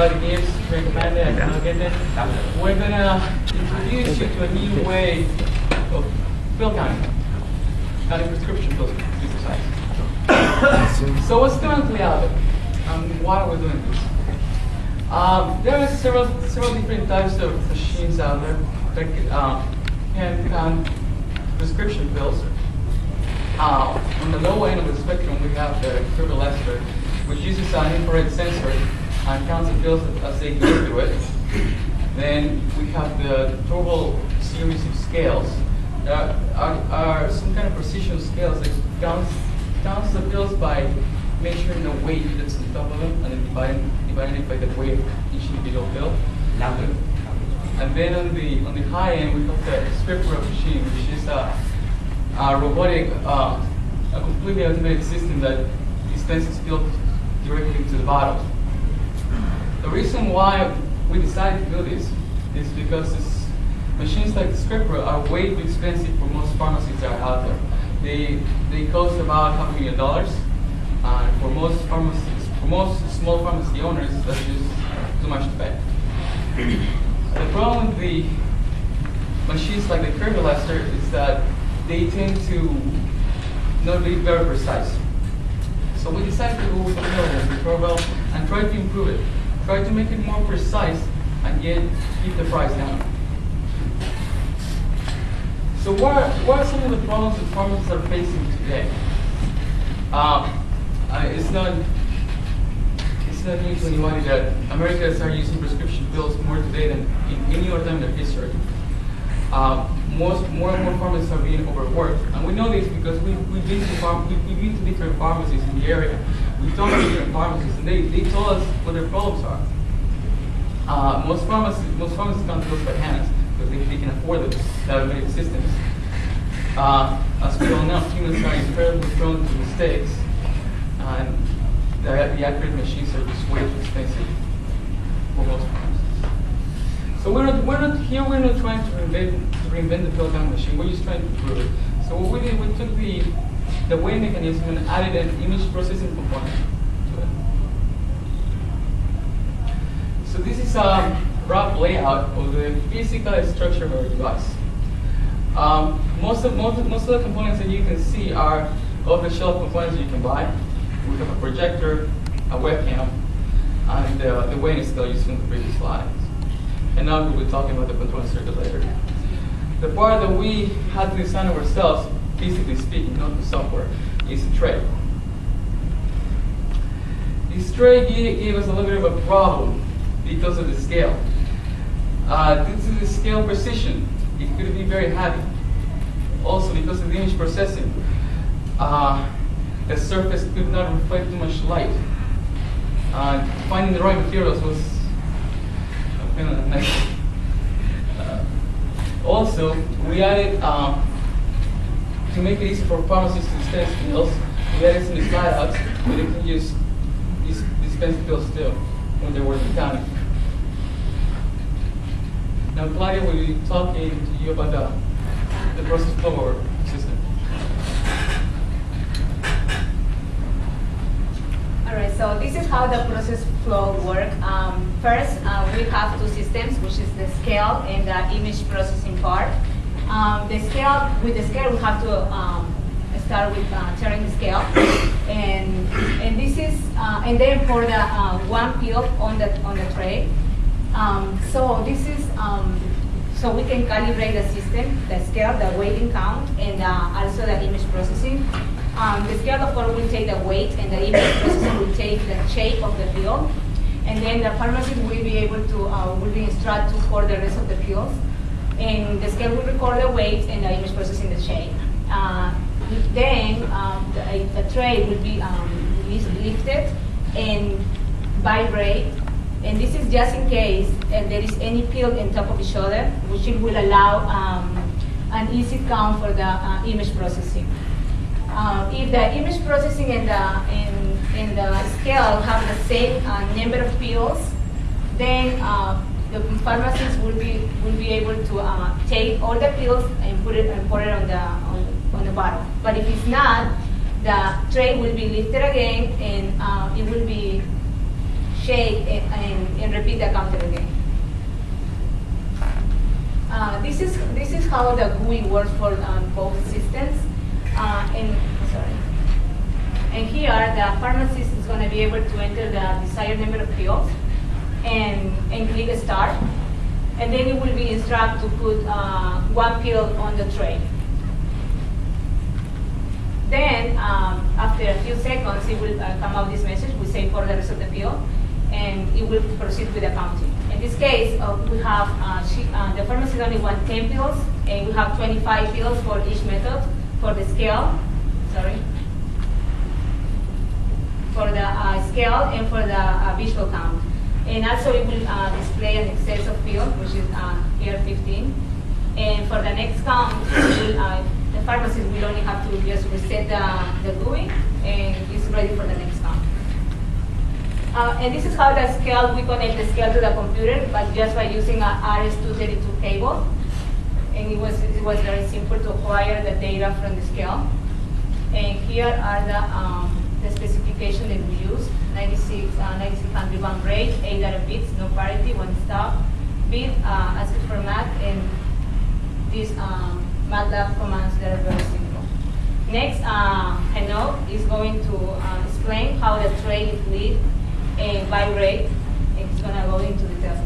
Claudia, Gibbs, Priyanka, Panday, and Getnet. We're going to introduce you to a new way of pill counting prescription pills, to be precise. So what's currently out there? Why are we doing this? There are several different types of machines out there that can count prescription pills. On the low end of the spectrum, we have the Visalot, which uses an infrared sensor and counts the pills as they go through it. Then we have the turbo series of scales. There are some kind of precision scales that counts the pills by measuring the weight that's on top of them and then dividing it by the weight of each individual pill. And then on the high end, we have the script machine, which is a robotic, a completely automated system that dispenses pills directly into the bottle. The reason why we decided to do this is because machines like the scripper are way too expensive for most pharmacies that are out there. They cost about $500,000, and for most small pharmacy owners, that's just too much to pay. The problem with the machines like the Visalot is that they tend to not be very precise. So we decided to go with the Pinto and try to improve it. Try to make it more precise and yet keep the price down. So what are some of the problems that pharmacists are facing today? It's not new to anybody that Americans are using prescription pills more today than in any other time in their history. More and more pharmacists are being overworked, and we know this because we've been to different pharmacies in the area. We've talked to different pharmacies, and they told us what their problems are. Most pharmacists can't do it by hands because they can afford the automated systems. As we all know, humans are incredibly prone to mistakes, and the accurate machines are just way too expensive for most pharmacists. So we're not trying to reinvent the pill count machine. We're just trying to improve it. So what we did, we took the weight mechanism and added an image processing component to it. So this is a rough layout of the physical structure of our device. Most of the components that you can see are off-the-shelf components you can buy. We have a projector, a webcam, and the weighing scale used in the previous slides. And now we'll be talking about the control circuit later. The part that we had to design ourselves, physically speaking, not the software, is a tray. This tray gave us a little bit of a problem because of the scale. Due to the scale precision, it could be very heavy. Also, because of the image processing, the surface could not reflect too much light. Finding the right materials was kind of nice. Also, we added, to make it easy for pharmacists to dispense pills, we added some slide outs where they can use dispense pills too when they're working counting. Now, Claudia will be talking to you about the process flow system. All right, so this is how the process flow works. First, we have two systems, which is the scale and the image processing part. With the scale, we have to start with turning the scale, and this is, and then for the one pill on the tray. So this is, so we can calibrate the system, the scale, the weighting count, and also the image processing. The scale, of course, will take the weight, and the image processing will take the shape of the pill. And then the pharmacist will be able to, will be instructed to pour the rest of the pills. And the scale will record the weight, and the image processing the shape. Then the tray will be lifted and vibrate. And this is just in case there is any pill on top of each other, which will allow an easy count for the image processing. If the image processing and the scale have the same number of pills, then the pharmacist will be able to take all the pills and pour it on the bottle. But if it's not, the tray will be lifted again, and it will be shake and how the GUI works for both systems. And here, the pharmacist is going to be able to enter the desired number of pills and click Start. And then it will be instructed to put one pill on the tray. Then, after a few seconds, it will come out this message. We say for the rest of the pill, and it will proceed with the counting. In this case, we have the pharmacist only wants 10 pills, and we have 25 pills for each method for the scale. Sorry. For the scale and for the visual count. And also it will display an excess of pills, which is here 15. And for the next count, the pharmacist will only have to just reset the GUI, and it's ready for the next count. And this is how the scale, we connect the scale to the computer, but just by using a RS-232 cable. And it was very simple to acquire the data from the scale. And here are the specification that we use: 9600 rate, 8 data bits, no parity, 1 stop, bit, ASCII format, and these MATLAB commands that are very simple. Next, Hanok is going to explain how the tray is lit and by rate, and he's going to go into details.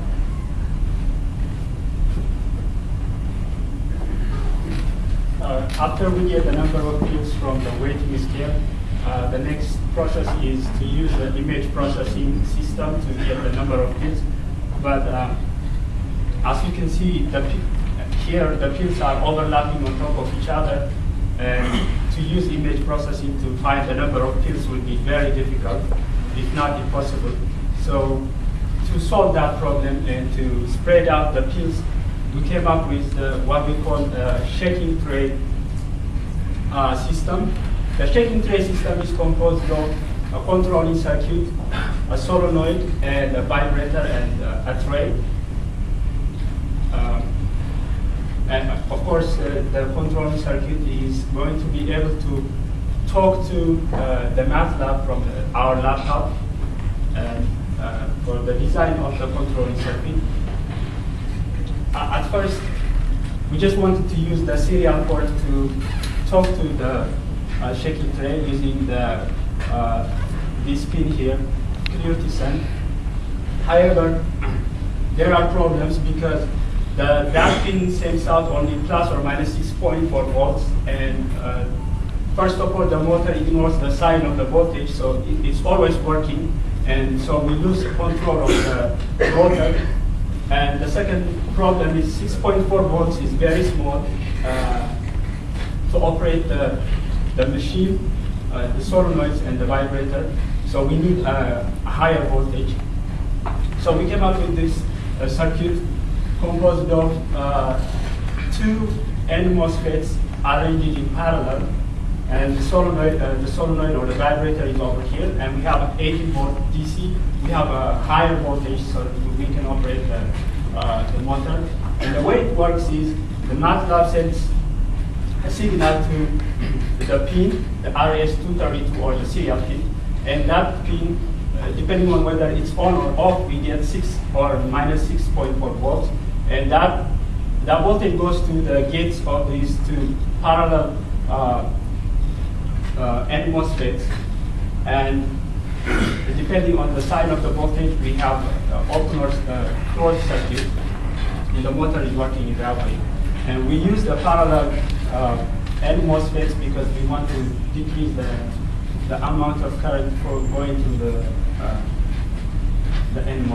After we get the number of pills from the weighting scale, the next process is to use the image processing system to get the number of pills. But as you can see, here the pills are overlapping on top of each other, and to use image processing to find the number of pills would be very difficult, if not impossible. So to solve that problem and to spread out the pills, we came up with what we call the shaking tray system. The shaking tray system is composed of a controlling circuit, a solenoid, and a vibrator, and a tray. And of course, the controlling circuit is going to be able to talk to the MATLAB from our laptop for the design of the controlling circuit. At first, we just wanted to use the serial port to talk to the shaking tray using this pin here, clear to send. However, there are problems because that pin sends out only plus or minus 6.4 volts, and first of all, the motor ignores the sign of the voltage, so it's always working, and so we lose control of the motor. And the second problem is 6.4 volts is very small to operate the machine, the solenoids and the vibrator. So we need a higher voltage. So we came up with this circuit composed of 2 N MOSFETs arranged in parallel, and the solenoid or the vibrator is over here, and we have an 80 volt DC. We have a higher voltage so we can operate the motor. And the way it works is the MATLAB sends a signal to the pin, the RS-232 or the serial pin, and that pin, depending on whether it's on or off, we get 6 or minus 6.4 volts, and that voltage goes to the gates of these 2 parallel N MOSFETs, and depending on the sign of the voltage, we have open or closed circuit, and the motor is working in that way. And we use the parallel N MOSFETs because we want to decrease the amount of current going to the N MOSFET.